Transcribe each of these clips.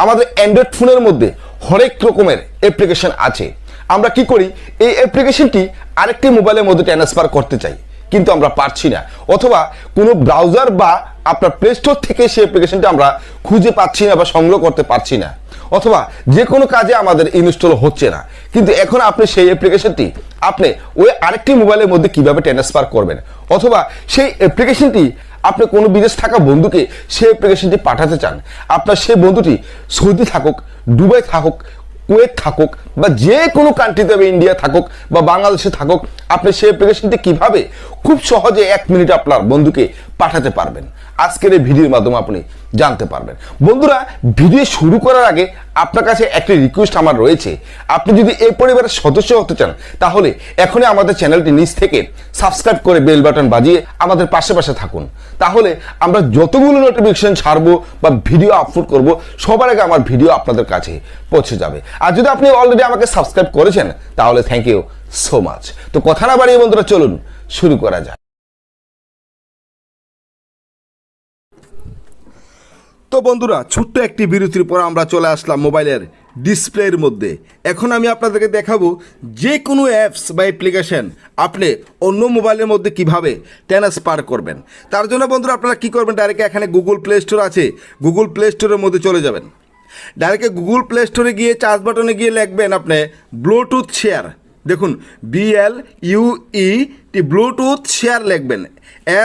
আমাদের অ্যান্ড্রয়েড ফোনের মধ্যে হরেক রকমের অ্যাপ্লিকেশন আছে। আমরা কি করি, এই অ্যাপ্লিকেশনটি আরেকটি মোবাইলের মধ্যে ট্রান্সফার করতে চাই, কিন্তু আমরা পারছি না, অথবা কোনো ব্রাউজার বা আপনার প্লে স্টোর থেকে সেই অ্যাপ্লিকেশনটা আমরা খুঁজে পাচ্ছি না বা সংগ্রহ করতে পারছি না, অথবা যে কোনো কাজে আমাদের ইনস্টল হচ্ছে না। কিন্তু এখন আপনি সেই অ্যাপ্লিকেশনটি আপনি ওই আরেকটি মোবাইলের মধ্যে কিভাবে ট্রান্সফার করবেন, অথবা সেই অ্যাপ্লিকেশনটি আপনি কোনো বিদেশ থাকা বন্ধুকে সেই অ্যাপ্লিকেশনটি পাঠাতে চান, আপনার সেই বন্ধুটি সৌদি থাকুক, দুবাই থাকুক, কুয়েত থাকুক, বা যে কোনো কান্ট্রিতে, ইন্ডিয়া থাকুক বা বাংলাদেশে থাকুক, আপনি সেই অ্যাপ্লিকেশনটি কিভাবে খুব সহজে 1 মিনিটে আপনার বন্ধুকে পাঠাতে পারবেন, আজকের এই ভিডিওর মাধ্যমে আপনি জানতে পারবেন। বন্ধুরা, ভিডিও শুরু করার আগে আপনার কাছে একটি রিকোয়েস্ট আমার রয়েছে, আপনি যদি এই পরিবারের সদস্য হতে চান তাহলে এখনই আমাদের চ্যানেলটি নিচ থেকে সাবস্ক্রাইব করে বেল বাটন বাজিয়ে আমাদের পাশে পাশে থাকুন। তাহলে আমরা যতগুলো নোটিফিকেশন ছাড়বো বা ভিডিও আপলোড করব, সবার আগে আমার ভিডিও আপনাদের কাছে পৌঁছে যাবে। আর যদি আপনি অলরেডি আমাকে সাবস্ক্রাইব করেছেন তাহলে থ্যাংক ইউ সো মাচ। তো কথা না বাড়িয়ে বন্ধুরা, চলুন শুরু করা যাক। তো বন্ধুরা, ছোট্ট একটি বিরতির পর আমরা চলে আসলাম মোবাইলের ডিসপ্লের মধ্যে। এখন আমি আপনাদেরকে দেখাবো যে কোনো অ্যাপস বা অ্যাপ্লিকেশন আপনি অন্য মোবাইলের মধ্যে কিভাবে ট্রান্সফার করবেন। তার জন্য বন্ধুরা আপনারা কি করবেন, ডাইরেক্ট এখানে গুগল প্লে স্টোর আছে, গুগল প্লে স্টোরের মধ্যে চলে যাবেন। ডাইরেক্ট গুগল প্লে স্টোরে গিয়ে সার্চ বাটনে গিয়ে লিখবেন আপনি ব্লুটুথ শেয়ার। দেখুন, BLUET ব্লুটুথ শেয়ার লিখবেন,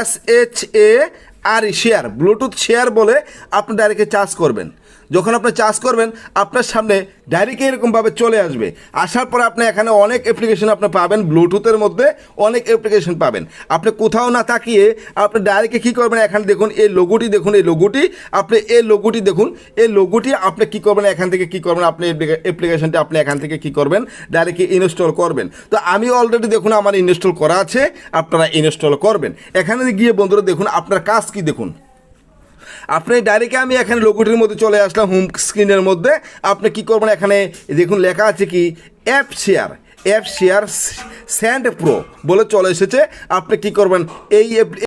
SHAR শেয়ার, ব্লুটুথ শেয়ার বলে আপনি ডাইরেক্টে চার্জ করবেন। যখন আপনি চার্জ করবেন আপনার সামনে ডাইরেক্ট এরকমভাবে চলে আসবে। আসার পর আপনি এখানে অনেক অ্যাপ্লিকেশন আপনি পাবেন, ব্লুটুথের মধ্যে অনেক অ্যাপ্লিকেশন পাবেন। আপনি কোথাও না তাকিয়ে আপনি ডাইরেক্টে কী করবেন, এখানে দেখুন এই লোগোটি, দেখুন এই লোগোটি, আপনি এই লোগোটি দেখুন, এই লোগোটি আপনি কী করবেন, এখান থেকে কী করবেন, আপনি অ্যাপ্লিকেশনটা আপনি এখান থেকে কী করবেন, ডাইরেক্টলি ইনস্টল করবেন। তো আমি অলরেডি দেখুন আমার ইনস্টল করা আছে, আপনারা ইনস্টল করবেন। এখানে গিয়ে বন্ধুরা দেখুন আপনার কাজ কি, দেখুন আপনি ডাইরেক্ট আমি এখানে লোগোটির মধ্যে চলে আসলাম, হোম স্ক্রিনের মধ্যে। আপনি কি করবেন, এখানে দেখুন লেখা আছে কি অ্যাপ শেয়ার সেন্ড প্রো বলে চলে এসেছে। আপনি কি করবেন, এই